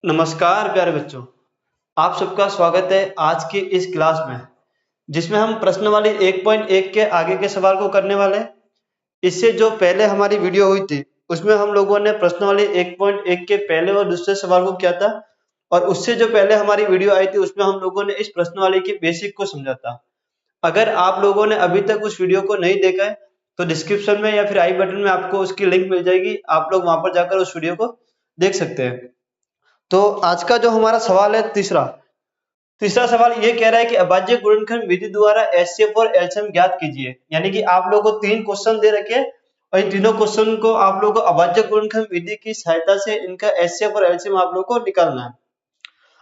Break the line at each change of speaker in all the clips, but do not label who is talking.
नमस्कार प्यारे बच्चों, आप सबका स्वागत है आज की इस क्लास में जिसमें हम प्रश्नावली 1.1 के आगे के सवाल को करने वाले हैं। इससे जो पहले हमारी वीडियो हुई थी उसमें हम लोगों ने प्रश्नावली 1.1 के पहले और दूसरे सवाल को किया था और उससे जो पहले हमारी वीडियो आई थी उसमें हम लोगों ने इस प्रश्नावली की बेसिक को समझा था। अगर आप लोगों ने अभी तक उस वीडियो को नहीं देखा है तो डिस्क्रिप्शन में या फिर आई बटन में आपको उसकी लिंक मिल जाएगी, आप लोग वहां पर जाकर उस वीडियो को देख सकते हैं। तो आज का जो हमारा सवाल है तीसरा सवाल ये कह रहा है कि अभाज्य गुणनखंड विधि द्वारा एचसीएफ और एलसीएम ज्ञात कीजिए। यानी कि आप लोगों को तीन क्वेश्चन दे रखे हैं और इन तीनों क्वेश्चन को आप लोगों को अभाज्य गुणनखंड विधि की सहायता से इनका एचसीएफ और एलसीएम आप लोगों को निकालना है।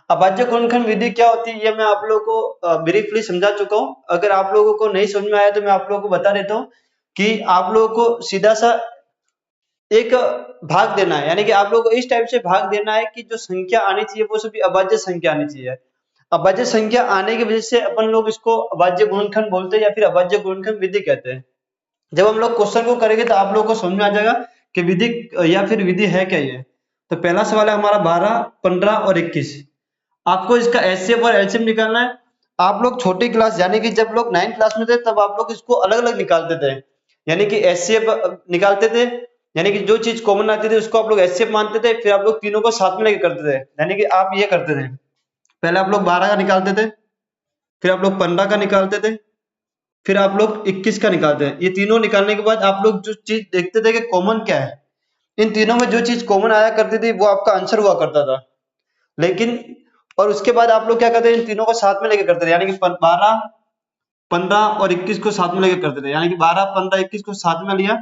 अभाज्य गुणनखंड विधि क्या होती है ये मैं आप लोगों को ब्रीफली समझा चुका हूँ। अगर आप लोगों को नहीं समझ में आया तो मैं आप लोगों को बता देता हूँ कि आप लोगों को सीधा सा एक भाग देना है। यानी कि आप लोगों को इस टाइप से भाग देना है कि जो संख्या आनी चाहिए वो सभी अभाज्य संख्या आनी चाहिए। अभाज्य संख्या आने की वजह से अपन लोग इसको अभाज्य गुणनखंड बोलते हैं या फिर अभाज्य गुणनखंड विधि कहते हैं। जब हम लोग क्वेश्चन को करेंगे तो आप लोगों को समझ में आ जाएगा कि विधि या फिर विधि है क्या ये। तो पहला सवाल है हमारा 12, 15 और 21। आपको इसका एचसीएफ और एलसीएम निकालना है। आप लोग छोटी क्लास यानी कि जब लोग 9th क्लास में थे तब आप लोग इसको अलग अलग निकालते थे। यानी कि एचसीएफ निकालते थे, यानी कि जो चीज कॉमन आती थी उसको आप लोग एचसीएफ मानते थे, फिर आप लोग तीनों को साथ में लेके करते थे। यानी कि आप ये करते थे, पहले आप लोग 12 का निकालते थे, फिर आप लोग 15 का निकालते थे, फिर आप लोग 21 का निकालते थे। ये तीनों निकालने के बाद आप लोग जो चीज देखते थे कि कॉमन क्या है, इन तीनों में जो चीज कॉमन आया करती थी वो आपका आंसर हुआ करता था। लेकिन और उसके बाद आप लोग क्या करते थे, इन तीनों को साथ में लेके करते थे। यानी कि 12, 15 और 21 को साथ में लेके करते थे। यानी कि 12, 15, 21 को साथ में लिया,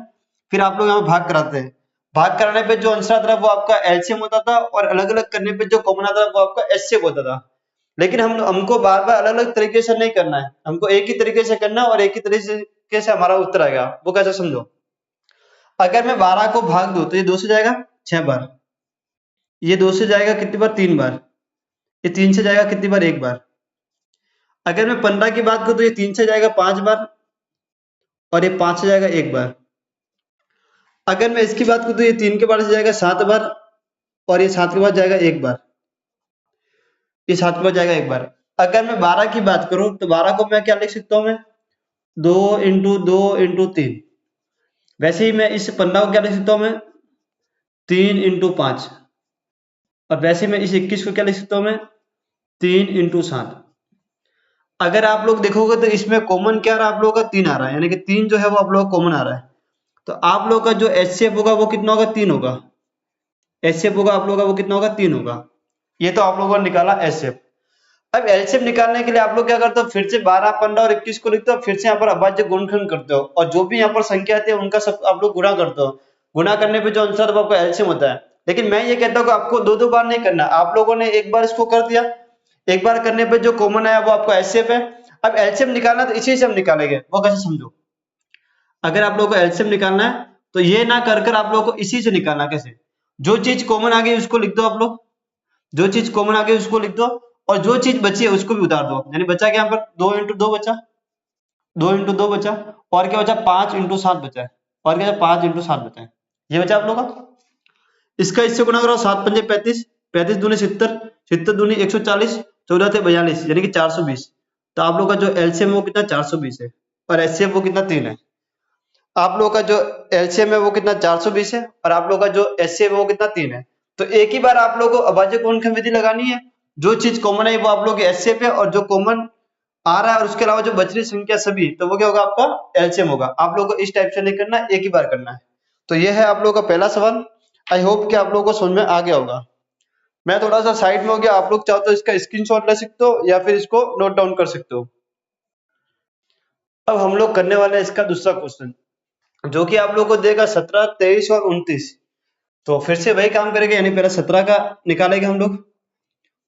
फिर आप लोग यहाँ भाग कराते हैं। भाग कराने पे जो आंसर आता था वो आपका एलसीएम होता था और अलग अलग करने पे जो कॉमन आता था वो आपका एचसीएफ होता था। लेकिन हमको बार बार अलग अलग तरीके से नहीं करना है, हमको एक ही तरीके से करना है और एक ही तरीके से हमारा उत्तर आएगा। वो कैसे समझो, अगर मैं 12 को भाग दूं तो ये 2 से जाएगा 6 बार, ये 2 से जाएगा कितनी बार 3 बार, ये 3 से जाएगा कितनी बार 1 बार। अगर मैं 15 की बात करूं तो ये 3 से जाएगा 5 बार और ये 5 से जाएगा 1 बार। अगर मैं इसकी बात करूं तो ये 3 के बाद से जाएगा 7 बार और ये 7 के बाद जाएगा 1 बार, ये 7 के बाद जाएगा 1 बार। अगर मैं 12 की बात करूं तो 12 को मैं क्या लिख सकता हूं, मैं 2 इंटू 2 इंटू 3। वैसे ही मैं इस 15 को क्या लिख सकता हूं, मैं 3 इंटू 5। और वैसे ही मैं इस 21 को क्या लिख सकता हूं, मैं 3 इंटू 7। अगर आप लोग देखोगे तो इसमें कॉमन क्या आ रहा है, आप लोगों का 3 आ रहा है। यानी कि 3 जो है वो आप लोगों का कॉमन आ रहा है। तो आप लोग का जो एचसीएफ होगा वो कितना होगा, 3 होगा। एचसीएफ होगा आप लोगों का वो कितना होगा, 3 होगा। ये तो आप लोगों ने निकाला एचसीएफ। अब एलसीएम निकालने के लिए आप लोग क्या करते हो, फिर से 12, 15 और 21 को लिखते हो, फिर से यहाँ पर अभाज्य गुणनखंड करते हो और जो भी यहाँ पर संख्या आती है उनका सब आप लोग गुणा करते हो। गुणा करने पे जो आंसर वो आपका एलसीएम होता है। लेकिन मैं ये कहता हूँ कि आपको दो दो बार नहीं करना। आप लोगों ने एक बार इसको कर दिया, एक बार करने पे जो कॉमन आया वो आपका एचसीएफ है। अब एलसीएम निकालना तो इसी से हम निकालेंगे, वो कैसे समझो। अगर आप लोगों को एलसीएम निकालना है तो ये ना कर कर आप लोगों को इसी से निकालना। कैसे, जो चीज कॉमन आ गई उसको लिख दो आप लोग, जो चीज कॉमन आ गई उसको लिख दो और जो चीज बची है उसको भी उतार दो। यानी बचा क्या यहाँ पर 2 इंटू 2 बचा, 2 इंटू 2 बचा और क्या बचा 5 इंटू 7 बचा है, और क्या 5 इंटू 7 बचा है। ये बचा आप लोग का। इसका इससे गुणा करो, 7 पंजे 35, 35 दूनी 70, 70 दूनी 140, 14 थे 42 यानी कि 420। तो आप लोग का जो एलसीएम है वो कितना 420 है और एचसीएफ वो कितना 3 है। आप लोग का जो एलसीएम है वो कितना 420 है और आप लोग का जो एचसीएफ है वो कितना 3 है। तो एक ही बार आप लोग को अभाज्य गुणनखंड विधि लगानी है। जो चीज कॉमन है वो आप लोग एचसीएफ है और जो कॉमन आ रहा है और उसके अलावा जो बच रही संख्या सभी, तो वो क्या होगा आपका एलसीएम होगा। आप लोगों को इस टाइप से नहीं करना, एक ही बार करना है। तो ये है आप लोगों का पहला सवाल। आई होप कि आप लोगों को समझ में आ गया होगा। मैं थोड़ा सा साइड में हो गया, आप लोग चाहो तो इसका स्क्रीनशॉट ले सकते हो या फिर इसको नोट डाउन कर सकते हो। अब हम लोग करने वाले हैं इसका दूसरा क्वेश्चन, जो कि आप लोगों को देगा 17, 23 और 29। तो फिर से वही काम करेंगे, यानी पहले 17 का निकालेंगे हम लोग।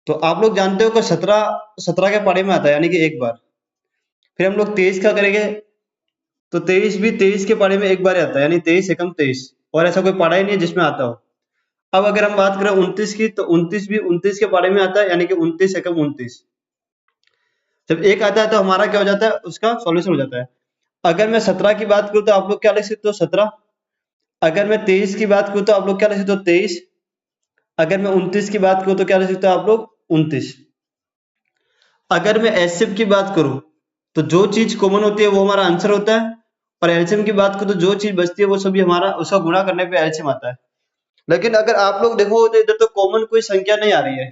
तो आप लोग जानते हो कि 17 के पारे में आता है यानी कि एक बार। फिर हम लोग 23 का करेंगे तो 23 भी 23 के पारे में एक बार आता है, यानी 23 एकम 23, और ऐसा कोई पारा ही नहीं है जिसमें आता हो। अब अगर हम बात करें 29 की तो 29 भी 29 के पारे में आता है, यानी कि 29 एकम 29। जब एक आता है तो हमारा क्या हो जाता है, उसका सॉल्यूशन हो जाता है। अगर मैं 17 की बात करूं तो आप लोग क्या लिख सकते हो 17। अगर मैं 23 की बात करूं तो आप लोग क्या लिख सकते हो 23। अगर मैं 29 की बात करूं तो क्या लिख सकते हो आप लोग 29। अगर मैं एचसीएफ की बात करूं तो जो चीज कॉमन होती है वो हमारा आंसर होता है, और एलसीएम की बात करूं तो जो चीज बचती है वो सभी हमारा उसका गुणा करने पे एलसीएम आता है। लेकिन अगर आप लोग देखोगे तो इधर तो कॉमन कोई संख्या नहीं आ रही है।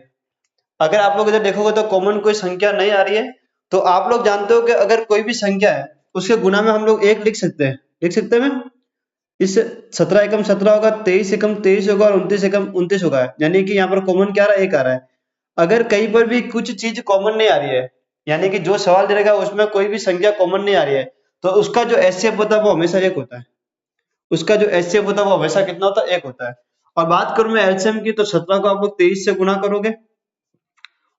अगर आप लोग इधर देखोगे तो कॉमन कोई संख्या नहीं आ रही है, तो आप लोग जानते हो कि अगर कोई भी संख्या है उसके गुणा में हम लोग एक लिख सकते हैं। लिख सकते हैं मैं इस 17 एकम 17 होगा, 23 एकम 23 होगा और 29 एकम 29 होगा, यानी कि यहाँ पर कॉमन क्या आ रहा है, एक आ रहा है। अगर कहीं पर भी कुछ चीज कॉमन नहीं आ रही है, यानी कि जो सवाल दे रहेगा उसमें कोई भी संख्या कॉमन नहीं आ रही है, तो उसका जो एचसीएफ होता है वो हमेशा एक होता है। उसका जो एचसीएफ होता है वो हमेशा कितना होता है, एक होता है। और बात करूं मैं एलसीएम की, तो 17 को आप लोग 23 से गुणा करोगे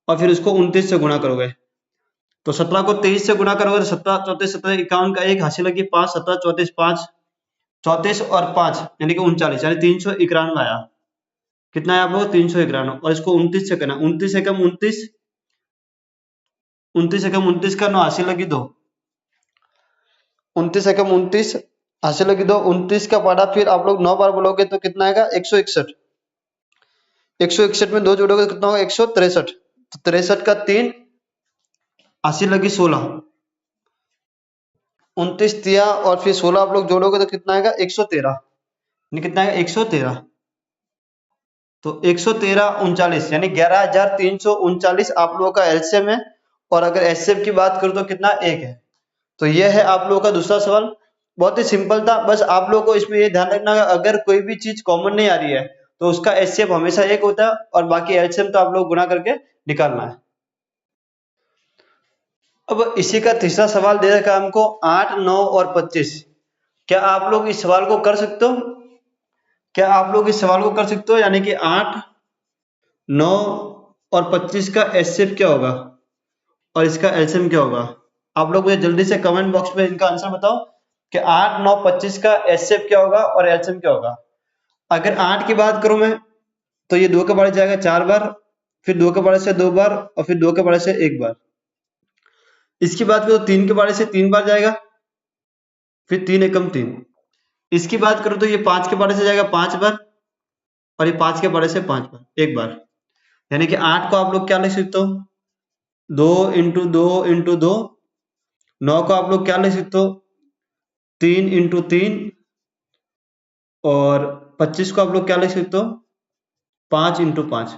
और फिर उसको 29 से गुणा करोगे। तो 17 को 23 से गुणा करोगे तो 17 34 17 51 का एक हासिल लगी 5 17 34 5 34 और 5 यानी कि 39, यानी 391 आया। कितना है आप लोग 391, और इसको 29 से करना। 29 एकम 29, 29 एकम 29 का 9 हासिल लगी 2, 29 एकम 29 हासिल लगी 2, 29 का पढ़ा फिर आप लोग 9 बार बोलोगे तो कितना आएगा 161। 161 में 2 जोड़ोगे तो कितना होगा 163। तो 63 का 3 हासिल लगी 16, 29 दिया और फिर 16 आप लोग जोड़ोगे तो कितना आएगा 113। कितना आएगा 113। तो 113 39 यानी 11,339 आप लोगों का एलसीएम है। और अगर एचसीएफ की बात करूं तो कितना एक है। तो यह है आप लोगों का दूसरा सवाल। बहुत ही सिंपल था, बस आप लोगों को इसमें ये ध्यान रखना है अगर कोई भी चीज कॉमन नहीं आ रही है तो उसका एचसीएफ हमेशा एक होता है, और बाकी एलसीएम तो आप लोग गुणा करके निकालना है। अब इसी का तीसरा सवाल दे रखा है हमको 8 9 और 25। क्या आप लोग इस सवाल को कर सकते हो? क्या आप लोग इस सवाल को कर सकते हो, यानी कि 8 9 और 25 का एचसीएफ क्या होगा और इसका एलसीएम क्या होगा? आप लोग मुझे जल्दी से कमेंट बॉक्स में इनका आंसर बताओ कि 8 9 25 का एचसीएफ क्या होगा और एलसीएम क्या होगा। अगर 8 की बात करूं मैं तो ये 2 के बड़े जाएगा 4 बार, फिर 2 के बड़े से 2 बार और फिर 2 के बड़े से 1 बार। इसकी बात करूं तो 3 के बड़े से 3 बार जाएगा, फिर 3 एकम 3। इसकी बात करूं तो ये 5 के बड़े से जाएगा 5 बार और ये 5 के बड़े से 5 बार, एक बार। यानी कि 8 को आप लोग क्या लिख सकते हो 2 इंटू 2 इंटू 2। 9 को आप लोग क्या लिख सकते हो 3 इंटू 3। और 25 को आप लोग क्या लिख सकते हो 5 इंटू 5।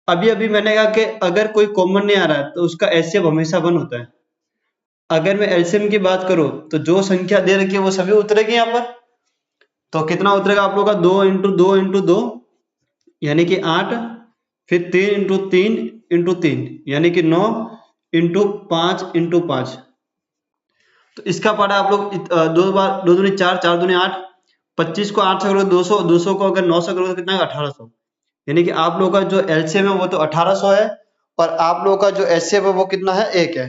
अभी अभी मैंने कहा कि अगर कोई कॉमन नहीं आ रहा है तो उसका एचसीएफ हमेशा 1 होता है। अगर मैं एलसीएम की बात करूं तो जो संख्या दे रखी है वो सभी उतरेगी यहाँ पर। तो कितना उतरेगा आप लोग का 2 इंटू 2 इंटू 2 यानी कि 8, फिर 3 इंटू 3 इंटू 3 यानी कि 9 इंटू 5 इंटू 5। तो इसका पढ़ा आप लोग 2 बार 2 दूनी 4 4 दूनी 8। 25 को 8 से करोगे 200, 200 को अगर 9 से करोगे तो कितना है 1800। यानी कि आप लोगों का जो एलसीएम है वो तो 1800 है, और आप लोगों का जो एचसीएफ है वो कितना है 1 है।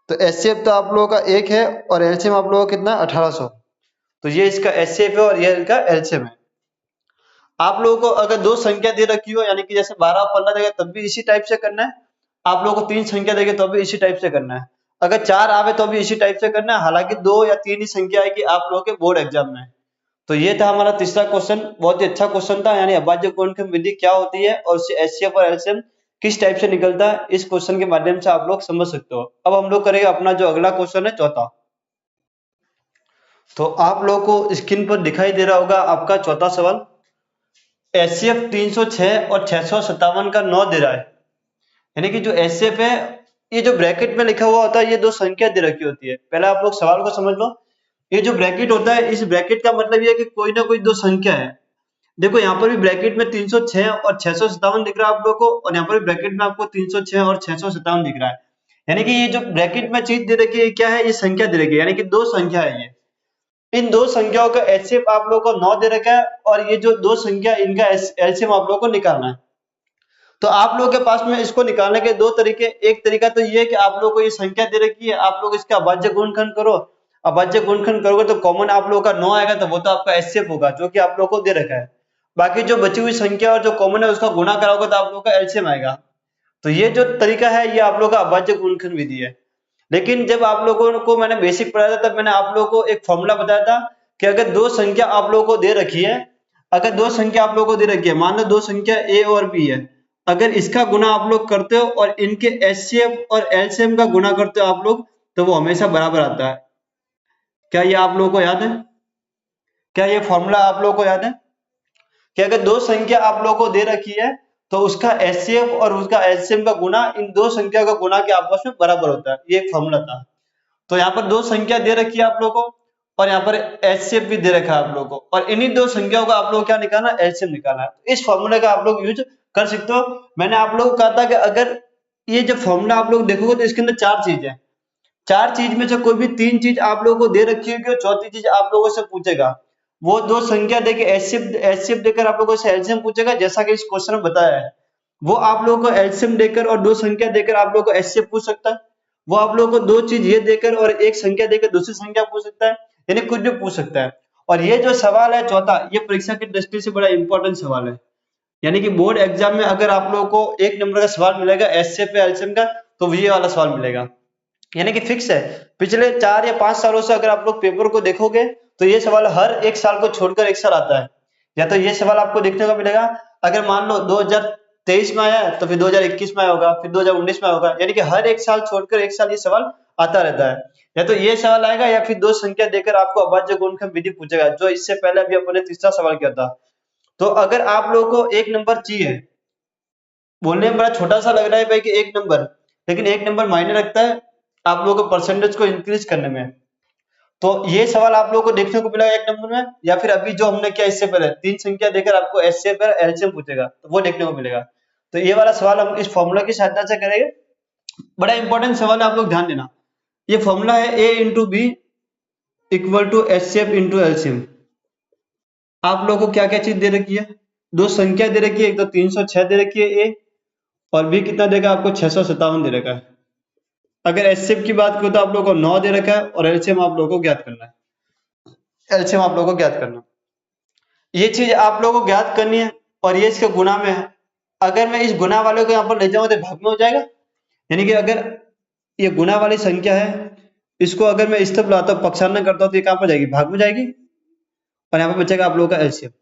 तो एचसीएफ तो आप लोगों का 1 है और एलसीएम आप लोगों का कितना है 1800। तो ये इसका एचसीएफ है और ये इनका एलसीएम है। आप लोगों को अगर दो संख्या दे रखी हो, यानी कि जैसे 12 और 15 देगा तब भी इसी टाइप से करना है। आप लोगों को 3 संख्या देंगे तो भी इसी टाइप से करना है। अगर 4 आवे तो भी इसी टाइप से करना है। हालांकि 2 या 3 ही संख्या आएगी आप लोगों के बोर्ड एग्जाम में। तो ये था हमारा तीसरा क्वेश्चन, बहुत ही अच्छा क्वेश्चन था, यानी अभाज्य गुणनखंड विधि क्या होती है और उससे एचसीएफ और एलसीएम किस टाइप से निकलता है, इस क्वेश्चन के माध्यम से आप लोग समझ सकते हो। अब हम लोग करेंगे अपना जो अगला क्वेश्चन है चौथा। तो आप लोगों को स्क्रीन पर दिखाई दे रहा होगा आपका चौथा सवाल। एचसीएफ 306 और 657 का 9 दे रहा है। यानी कि जो एचसीएफ है ये जो ब्रैकेट में लिखा हुआ होता है ये दो संख्या दे रखी होती है। पहले आप लोग सवाल को समझ लो। ये जो ब्रैकेट होता है इस ब्रैकेट का मतलब ये है कि कोई ना कोई दो संख्या है। देखो यहाँ पर भी ब्रैकेट में 306 और 657 दिख रहा है आप लोगों को, और यहाँ पर भी ब्रैकेट में आपको 306 और 657 दिख रहा है। यानी कि ये जो ब्रैकेट में चीज दे रखी है क्या है, ये संख्या दे रखी है, यानी कि दो संख्या है ये। इन दो संख्याओं का एचसीएफ आप लोगों को 9 दे रखा है, और ये जो दो संख्या इनका एलसीएम आप लोगों को निकालना है। तो आप लोगों के पास में इसको निकालने के दो तरीके। एक तरीका तो ये है कि आप लोगों को ये संख्या दे रखी है, आप लोग इसका अभाज्य गुणनखंड करो। अभाज्य गुणनखंड करोगे तो कॉमन आप लोगों का 9 आएगा, तो वो तो आपका एचसीएफ होगा जो कि आप लोगों को दे रखा है। बाकी जो बची हुई संख्या और जो कॉमन है उसका गुणा कराओगे तो आप लोगों का एलसीएम आएगा। तो ये जो तरीका है ये आप लोगों का अभाज्य गुणनखंड विधि है। लेकिन जब आप लोगों को मैंने बेसिक पढ़ाया था तब मैंने आप लोगों को एक फॉर्मूला बताया था कि अगर दो संख्या आप लोगों को दे रखी है, अगर दो संख्या आप लोगों को दे रखी है, मान लो दो संख्या ए और बी है, अगर इसका गुना आप लोग करते हो और इनके एचसीएफ और एलसीएम का गुना करते हो आप लोग, तो वो हमेशा बराबर आता है। क्या ये आप लोगों को याद है? क्या ये फॉर्मूला आप लोगों को याद है कि अगर दो संख्या आप लोगों को दे रखी है तो उसका एचसीएफ और उसका एलसीएम का गुना इन दो संख्या का गुना के आपस में बराबर होता है। ये एक फॉर्मूला था। तो यहाँ पर दो संख्या दे रखी है आप लोगों को और यहाँ पर एचसीएफ भी दे रखा है आप लोगों को, और इन्हीं दो संख्याओं का आप लोग क्या निकालना, एलसीएम निकालना है। तो इस फॉर्मूले का आप लोग यूज कर सकते हो। मैंने आप लोगों को कहा था कि अगर ये जो फॉर्मूला आप लोग देखोगे तो इसके अंदर चार चीज है, चार चीज में से कोई भी तीन चीज आप लोगों को दे रखी होगी और चौथी चीज आप लोगों से पूछेगा। वो दो संख्या देके एचसीएफ देकर आप लोगों से एलसीएम पूछेगा, जैसा कि इस क्वेश्चन में बताया है। वो आप लोगों को एलसीएम देकर और दो संख्या देकर आप लोगों को एचसीएफ पूछ सकता है। वो आप लोगों को दो चीज ये देकर और एक संख्या देकर दूसरी संख्या पूछ सकता है, यानी कुछ भी पूछ सकता है। और ये जो सवाल है चौथा, ये परीक्षा की दृष्टि से बड़ा इंपॉर्टेंट सवाल है। यानी कि बोर्ड एग्जाम में अगर आप लोगों को एक नंबर का सवाल मिलेगा एचसीएफ या एलसीएम का, तो ये वाला सवाल मिलेगा, यानी कि फिक्स है। पिछले 4 या 5 सालों से अगर आप लोग पेपर को देखोगे तो ये सवाल हर एक साल को छोड़कर एक साल आता है। या तो ये सवाल आपको देखने को मिलेगा, अगर मान लो 2023 में आया है तो फिर 2021 में आया होगा, फिर 2019 में होगा, यानी कि हर एक साल छोड़कर एक साल ये सवाल आता रहता है। या तो ये सवाल आएगा या फिर दो संख्या देकर आपको अभाज्य गुणनखंड विधि पूछेगा, जो इससे पहले अभी अपने तीसरा सवाल किया था। तो अगर आप लोगों को एक नंबर चाहिए, बोलने में बड़ा छोटा सा लग रहा है भाई कि एक नंबर, लेकिन एक नंबर मायने रखता है आप लोगों को परसेंटेज को इंक्रीज करने में। तो ये सवाल आप लोगों को देखने को मिलेगा एक नंबर में, या फिर अभी जो हमने किया इससे पहले तीन संख्या देकर आपको एचसीएफ या एलसीएम पूछेगा, तो वो देखने को मिलेगा। तो ये वाला सवाल हम इस फॉर्मूला की सहायता से करेंगे। बड़ा इंपॉर्टेंट सवाल है, आप लोग ध्यान देना। ये फॉर्मूला है A into B equal to HCF into LCM. आप लोगों को क्या क्या चीज दे रखी है, दो संख्या दे रखी है, एक तो 306 दे रखी है ए, और बी कितना देगा आपको 657 दे रखा है। अगर एचसीएफ की बात करो तो आप लोगों को 9 दे रखा है और एलसीएम आप लोगों को ज्ञात करना है। एलसीएम आप लोगों को ज्ञात करना, ये चीज आप लोगों को ज्ञात करनी है, और ये इसके गुना में है। अगर मैं इस गुना वाले को यहाँ पर ले जाऊं तो भाग में हो जाएगा, यानी कि अगर ये गुना वाली संख्या है, इसको अगर मैं इस तरफ लाता हूँ पक्षांतर करता हूँ तो ये कहां पर जाएगी, भाग में जाएगी, और यहाँ पर बचेगा आप लोगों का एलसीएम।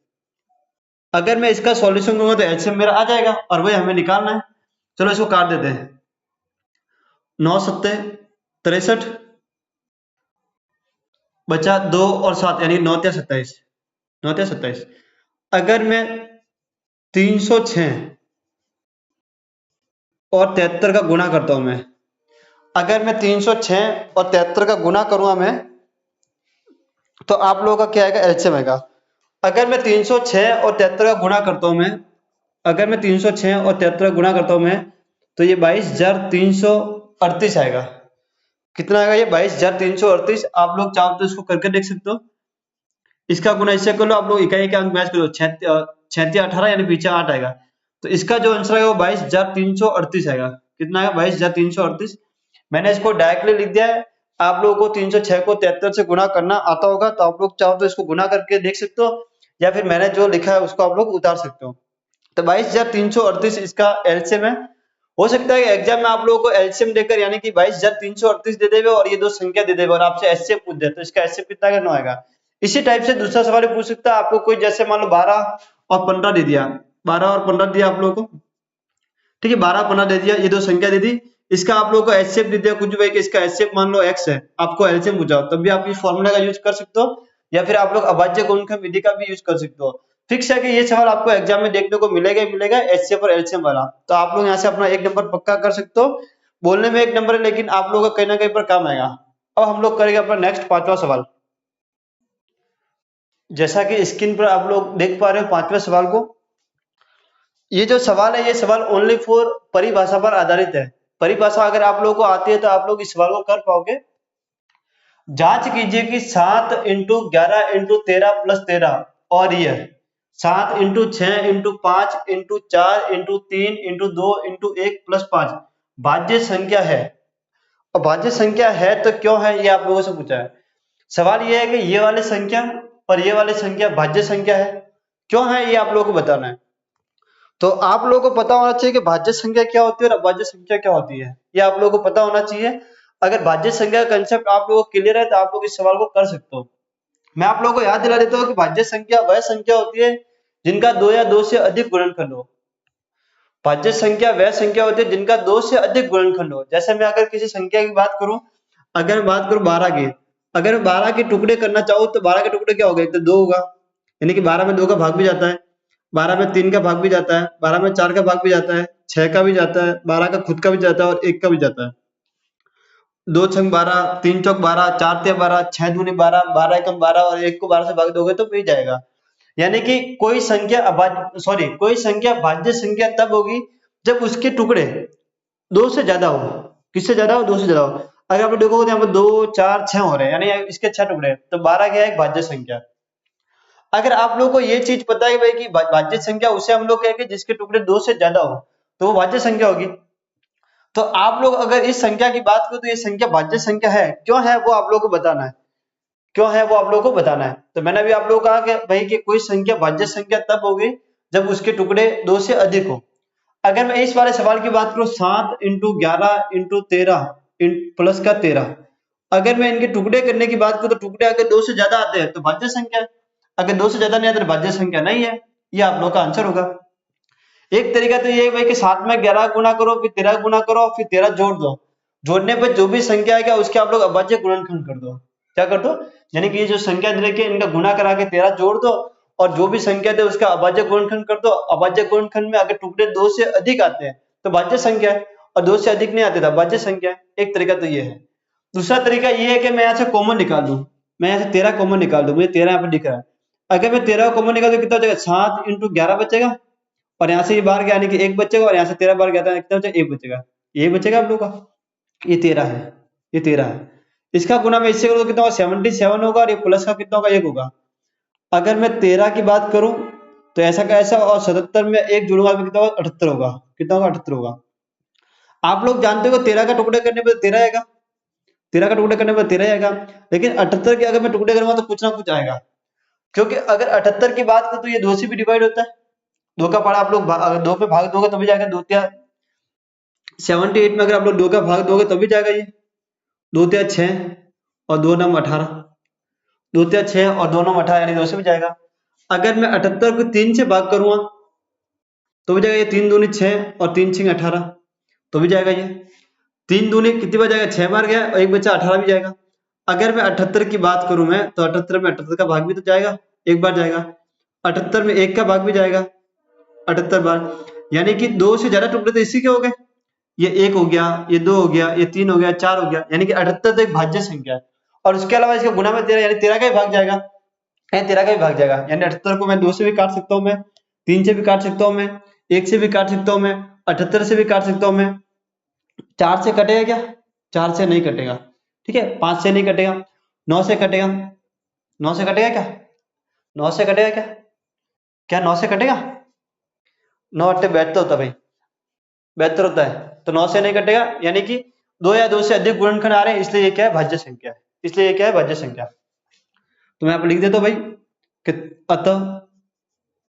अगर मैं इसका सॉल्यूशन करूंगा तो एलसीएम मेरा आ जाएगा, और वही हमें निकालना है। चलो इसको काट देते हैं। 9 सत्ते 63 बचा 2 और 7, यानी 9 त्या 27, 9 त्या 27। अगर मैं 306 और 73 का गुना करता हूं मैं, अगर मैं 306 और 73 का गुना करूंगा मैं, तो आप लोगों का क्या आएगा, एलसीएम आएगा। अगर मैं 306 और 73 का गुणा करता हूं मैं, अगर मैं 306 और 73 का गुणा करता हूं मैं, तो ये 22,338 आएगा। कितना आएगा ये, 22,338। आप लोग चाहो तो इसको करके देख सकते हो। इसका गुना इससे कर लो, आप लोग इकाई के अंक मैच करो, 36 18 यानी पीछे 8 आएगा। तो इसका जो आंसर आएगा वो 22,338 आएगा। कितना आएगा, 22,338। मैंने इसको डायरेक्टली लिख दिया है। आप लोगों को 306 को 73 से गुना करना आता होगा, तो आप लोग चाहो तो इसको गुना करके देख सकते हो, या फिर मैंने जो लिखा है उसको आप लोग उतार सकते हो। तो 22,338 इसका एलसीएम है। हो सकता है एग्जाम में आप लोगों को एलसीएम देकर यानी कि 22,338 दे देवे और ये दो संख्या दे देवे और आपसे एचसीएफ पूछ दे, तो इसका एचसीएफ कितना का 9 आएगा। इसी टाइप से दूसरा सवाल पूछ सकता है आपको कोई, जैसे मान लो 12 और 15 दे दिया, 12 और 15 दिया आप लोगों को, ठीक है, 12 15 दे दिया, ये दो संख्या दे दी, इसका आप लोगों को एचसीएफ दे दिया कुछ भी, इसका एचसीएफ मान लो x है, आपको एलसीएम पूछा, तब भी आप इस फॉर्मूला का यूज कर सकते हो, या फिर आप लोग अभाज्य गुणनखंड विधि का भी यूज कर सकते हो। फिक्स है कि ये सवाल आपको एग्जाम में देखने को मिलेगा ही मिलेगा, एचसीएफ और एलसीएम वाला। तो आप लोग यहाँ से अपना एक नंबर पक्का कर सकते हो। बोलने में एक नंबर है, लेकिन आप लोगों का कहीं ना कहीं पर काम आएगा। अब हम लोग करेंगे अपना नेक्स्ट पांचवा सवाल। जैसा कि स्क्रीन पर आप लोग देख पा रहे हो पांचवें सवाल को, ये जो सवाल है ये सवाल ओनली फॉर परिभाषा पर आधारित है। परिभाषा अगर आप लोगों को आती है तो आप लोग इस सवाल को कर पाओगे। जांच कीजिए कि 7 इंटू 11 इंटू 13 प्लस 13 और यह 7 into 6 into 5 into 4 into 3 into 2 into 1 plus 5 भाज्य संख्या है। और भाज्य संख्या है तो क्यों है, ये आप लोगों से पूछा है। सवाल ये है कि ये वाली संख्या और ये वाली संख्या भाज्य संख्या है, क्यों है ये आप लोगों को बताना है। तो आप लोगों को पता होना चाहिए कि भाज्य संख्या क्या होती है और अभाज्य संख्या क्या होती है, ये आप लोगों को पता होना चाहिए। अगर भाज्य संख्या का कंसेप्ट आप लोगों को क्लियर है तो आप लोग इस सवाल को कर सकते हो। मैं आप लोगों को याद दिला देता हूँ कि भाज्य संख्या वह संख्या होती है जिनका 2 या 2 से अधिक गुणनखंड हो। भाज्य संख्या वह संख्या होती है जिनका 2 से अधिक गुणनखंड हो। जैसे मैं अगर किसी संख्या की बात करूं, अगर मैं बात करूं 12 की, अगर मैं 12 के टुकड़े करना चाहूं तो 12 के टुकड़े क्या हो गए, तो 2 होगा, यानी कि 12 में 2 का भाग भी जाता है, 12 में 3 का भाग भी जाता है, 12 में 4 का भाग भी जाता है, 6 का भी जाता है, 12 का खुद का भी जाता है और 1 का भी जाता है। 2 छंग 12, 3 चौक 12, 4 तिया 12, 6 दूनी 12, 12 एकम 12 और 1 को 12 से भाग दोगे तो मिल जाएगा। यानी कि कोई संख्या कोई संख्या भाज्य संख्या तब होगी जब उसके टुकड़े 2 से ज्यादा हो। किससे ज्यादा हो? 2 से ज्यादा हो। अगर आप देखोगे तो यहाँ पर 2, 4, 6 हो रहे हैं, यानी इसके 6 टुकड़े हैं, तो 12 क्या है? एक भाज्य संख्या। अगर आप लोगों को ये चीज पता है भाई कि भाज्य संख्या उसे हम लोग कहेंगे जिसके टुकड़े 2 से ज्यादा हो, तो वो भाज्य संख्या होगी। तो आप लोग अगर इस संख्या की बात करो तो ये संख्या भाज्य संख्या है, क्यों है वो आप लोगों को बताना है, क्यों है वो आप लोगों को बताना है। तो मैंने अभी आप लोगों को कहा कि भाई कि कोई संख्या भाज्य संख्या तब होगी जब उसके टुकड़े 2 से अधिक हो। अगर मैं इस वाले सवाल की बात करूं 7 इंटू 11 इंटू 13 प्लस का 13, अगर मैं इनके टुकड़े करने की बात करूं तो टुकड़े अगर 2 से ज्यादा आते हैं तो भाज्य संख्या है, अगर 2 से ज्यादा नहीं आते तो भाज्य संख्या नहीं है। ये आप लोग का आंसर होगा। एक तरीका तो ये है भाई कि 7 में 11 गुना करो, फिर 13 गुना करो, फिर 13 जोड़ दो, जोड़ने पर जो भी संख्या आएगा उसके आप लोग अभाज्य गुणनखंड कर दो। क्या कर दो? यानी कि ये जो संख्या दे रखी है इनका गुना करा के 13 जोड़ दो और जो भी संख्या दे उसका अभाज्य गुणनखंड कर दो। अभाज्य गुणनखंड में अगर टुकड़े 2 से अधिक आते हैं तो भाज्य संख्या है, और 2 से अधिक नहीं आते तो अभाज्य संख्या है। एक तरीका तो ये है। दूसरा तरीका ये है कि मैं यहाँ से कॉमन निकाल दूं, मैं यहाँ से 13 कॉमन निकाल दूं, मुझे 13 यहाँ पर दिख रहा है। अगर मैं 13 कॉमन निकाल दूं कितना हो जाएगा? 7 इंटू 11 बचेगा, और यहाँ से ये बाहर गया यानी कि 1 बचेगा, और यहाँ से 13 बाहर गया था कितना बचेगा? 1 बचेगा। ये बचेगा आप लोग का, ये 13 है, ये 13 है। इसका गुना मैं इससे करूँ तो कितना होगा? 77 होगा, और ये प्लस का कितना होगा? 1 होगा। अगर मैं 13 की बात करूं तो ऐसा का ऐसा, और 77 में 1 जोड़ूंगा तो कितना होगा? 78 होगा। कितना होगा? 78 होगा। आप लोग जानते हो 13 का टुकड़े करने पर 13 आएगा, 13 का टुकड़े करने पर 13 आएगा, लेकिन 78 के अगर मैं टुकड़े करूंगा तो कुछ ना कुछ आएगा, क्योंकि अगर 78 की बात करूं तो ये 2 से भी डिवाइड होता है। 2 का पारा आप लोग 2 पे भाग दोगे तभी जाएगा 2 तिया 78 में, अगर आप लोग 2 का भाग दोगे तभी जाएगा ये 2 तिया 6 और 2 नम 18, 2 तिया 6 और 2 नम 18 यानी 2 से भी जाएगा। अगर मैं 78 को 3 से भाग करूंगा तो भी जाएगा ये 3 दूनी 6 और 3 6 18, तो भी जाएगा ये 3 दूनी कितनी बार जाएगा? 6 बार गया, और एक बच्चा 18 भी जाएगा। अगर मैं 78 की बात करूं मैं तो 78 में 78 का भाग भी तो जाएगा, एक बार जाएगा। 78 में 1 का भाग भी जाएगा 78 बार, यानी कि 2 से ज्यादा टुकड़े तो इसी के हो गए। ये 1 हो गया, ये 2 हो गया, ये 3 हो गया, 4 हो गया, यानी कि 78 तो एक भाज्य संख्या है। और उसके अलावा इसका गुना में 13 यानी 13 का ही भाग जाएगा, 13 का ही भाग जाएगा। यानी 78 को मैं 2 से भी काट सकता हूँ, मैं 3 से भी काट सकता हूँ, मैं 1 से भी काट सकता हूँ, मैं 78 से भी काट सकता हूँ, मैं 4 से कटेगा क्या? 4 से नहीं कटेगा, ठीक है। 5 से नहीं कटेगा, 9 से कटेगा, 9 से कटेगा क्या? 9 से कटेगा क्या? क्या 9 से कटेगा? 9 अट्ठे 72 होता है भाई, 72 होता है, तो 9 से नहीं कटेगा। यानी कि 2 या 2 से अधिक गुणनखंड आ रहे हैं, इसलिए ये क्या है? भाज्य संख्या है। इसलिए ये क्या है? भाज्य संख्या। तो मैं आप लिख देता हूं भाई कि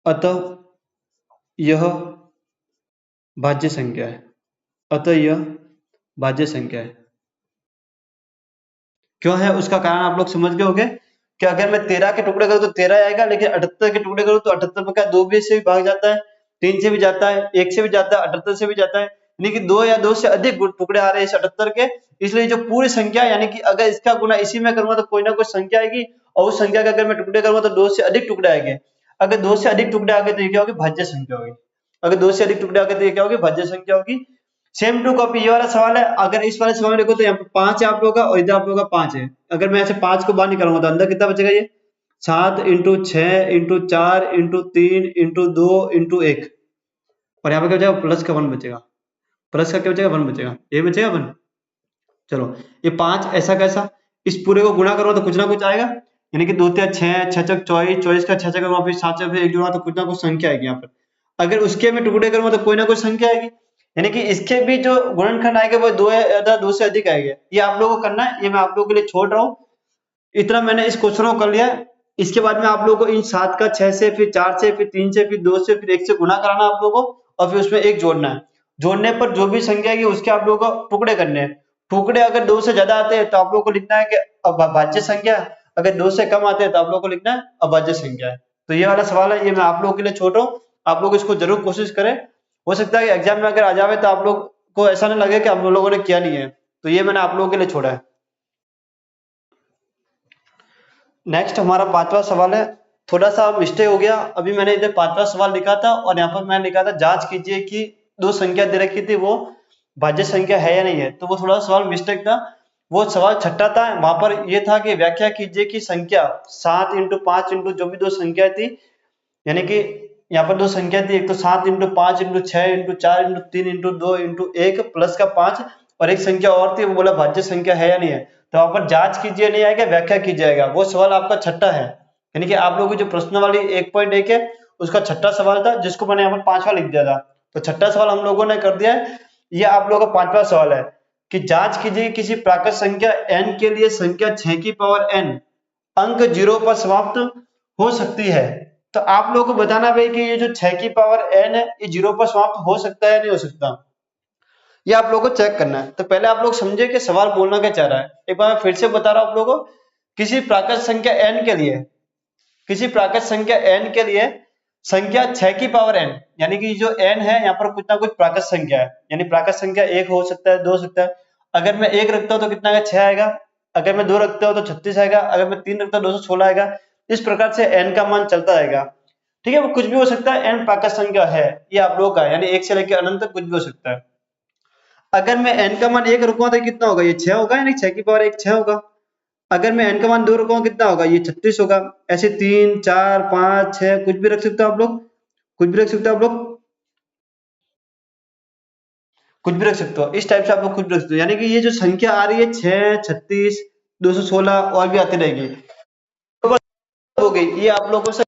अतः यह भाज्य संख्या है, अतः यह भाज्य संख्या है। क्यों है उसका कारण आप लोग समझ गए होंगे कि अगर मैं 13 के टुकड़े करूं तो 13 आएगा, लेकिन 78 के टुकड़े करूं तो 78 में क्या 2 भी से भी भाग जाता है, 3 से भी जाता है, 1 से भी जाता है, 78 से भी जाता है, यानी कि 2 या 2 से अधिक टुकड़े आ रहे हैं इस 78 के। इसलिए जो पूरी संख्या यानी कि अगर इसका गुना इसी में करूंगा तो कोई ना कोई संख्या आएगी, और उस संख्या के अगर मैं टुकड़े करूंगा तो 2 से अधिक टुकड़े आएंगे। अगर 2 से अधिक टुकड़े आ गए तो ये क्या होगी? भाज्य संख्या होगी। अगर 2 से अधिक टुकड़े आ गए तो ये क्या होगी? भाज्य संख्या होगी। सेम टू कॉपी ये वाला सवाल है। अगर इस वाले सवाल में देखो तो यहाँ पे 5 है आप लोगों का, और इधर आप लोगों का 5 है। अगर मैं ऐसे 5 को बाहर निकालूंगा तो अंदर कितना बचेगा? ये 7 into 6 into 4 into 3 into 2 into 1, और यहाँ पे क्या बचेगा? प्लस का 1 बचेगा। प्लस का क्या बचेगा? 1 बचेगा, ये बचेगा 1। चलो ये 5 ऐसा कैसा, इस पूरे को गुणा करो तो कुछ ना कुछ आएगा, यानी कि 2 तिया 6, 6 चौक 24, 24 का 6 छक्का करूंगा, फिर 7 से 1 जोड़ा तो कुछ ना कुछ संख्या आएगी यहाँ पर। अगर उसके में टुकड़े करूंगा तो कोई ना कोई संख्या आएगी, यानी कि इसके भी जो गुणनखंड आएंगे वो 2 या 2 से अधिक आएंगे। ये आप लोगों को करना है, ये मैं आप लोगों के लिए छोड़ रहा हूँ। इतना मैंने इस क्वेश्चन को कर लिया है। इसके बाद में आप लोगों को इन 7 का 6 से, फिर 4 से, फिर 3 से, फिर 2 से, फिर 1 से गुना कराना आप लोगों को, और फिर उसमें 1 जोड़ना है। जोड़ने पर जो भी संख्या आएगी उसके आप लोगों को टुकड़े करने हैं। टुकड़े अगर 2 से ज्यादा आते हैं तो आप लोगों को लिखना है कि भाज्य संख्या, अगर 2 से कम आते हैं तो आप लोगों को लिखना है अभाज्य संख्या है। तो ये वाला सवाल है, ये मैं आप लोगों के लिए छोड़ रहा हूँ, आप लोग इसको जरूर कोशिश करें। हो सकता है कि एग्जाम में अगर आ जावे तो आप लोग को ऐसा नहीं लगे कि हम लोगों ने किया नहीं है, तो ये मैंने आप लोगों के लिए छोड़ा है। नेक्स्ट हमारा पांचवा सवाल है, थोड़ा सा मिस्टेक हो गया, अभी मैंने इधर पांचवा सवाल लिखा था और यहाँ पर मैंने लिखा था जांच कीजिए कि दो संख्या दे रखी थी वो भाज्य संख्या है या नहीं है, तो वो थोड़ा सा सवाल मिस्टेक था। वो सवाल छठा था, वहां पर ये था कि व्याख्या कीजिए कि संख्या 7 इंटू 5 इंटू जो भी दो संख्या थी, यानी कि यहाँ पर दो संख्या थी, एक तो 7 into 5 into 6 into 4 into 3 into 2 into 1 plus का 5, और एक संख्या और थी, वो बोला भाज्य संख्या है या नहीं है। तो वहां पर जांच कीजिए नहीं आएगा, व्याख्या की जाएगा, वो सवाल आपका छठा है। यानी कि आप लोगों की जो प्रश्न वाली 1.1 है उसका छठा सवाल था, जिसको मैंने यहाँ पर पांचवा लिख दिया था। तो छठा सवाल हम लोगों ने कर दिया है। ये आप लोगों का पांचवा सवाल है कि जांच कीजिए किसी प्राकृत संख्या n के लिए संख्या 6 की पावर n अंक 0 पर समाप्त हो सकती है। तो आप लोगों को बताना भाई कि ये जो 6 की पावर n है ये 0 पर समाप्त हो सकता है या नहीं हो सकता, ये आप लोगों को चेक करना है। तो पहले आप लोग समझे कि सवाल बोलना क्या चाह रहा है। एक बार मैं फिर से बता रहा हूं आप लोगों को, किसी प्राकृत संख्या n के लिए, किसी प्राकृत संख्या n के लिए संख्या 6 की पावर n, यानी कि जो n है यहाँ पर कुछ ना कुछ प्राकृत संख्या है, यानी प्राकृत संख्या 1 हो सकता है, 2 हो सकता है। अगर मैं 1 रखता हूं तो कितना आएगा, 6 आएगा। अगर मैं 2 रखता हूं तो 36 आएगा। अगर मैं 3 रखता हूं 216 आएगा। इस प्रकार से n का मान चलता रहेगा। ठीक है, वो कुछ भी हो सकता है, n प्राकृत संख्या है, ये आप लोगों का है, यानी 1 से लेकर अनंत तक कुछ भी हो सकता है। अगर मैं n का मान 1 रखूंगा तो कितना होगा, ये 6 होगा, यानी 6 की पावर 1 6 होगा। अगर मैं n का मान 2 रखूंगा कितना होगा, ये 36 होगा। ऐसे 3 4 5 6 कुछ भी रख सकते हो आप लोग, कुछ भी रख सकते हो आप लोग, कुछ भी रख सकते हो। इस टाइप से आप लोग कुछ भी रख सकते हो, यानी कि ये जो संख्या आ रही है 6 36 216 और भी आती रहेगी, हो गई, ये आप लोगों से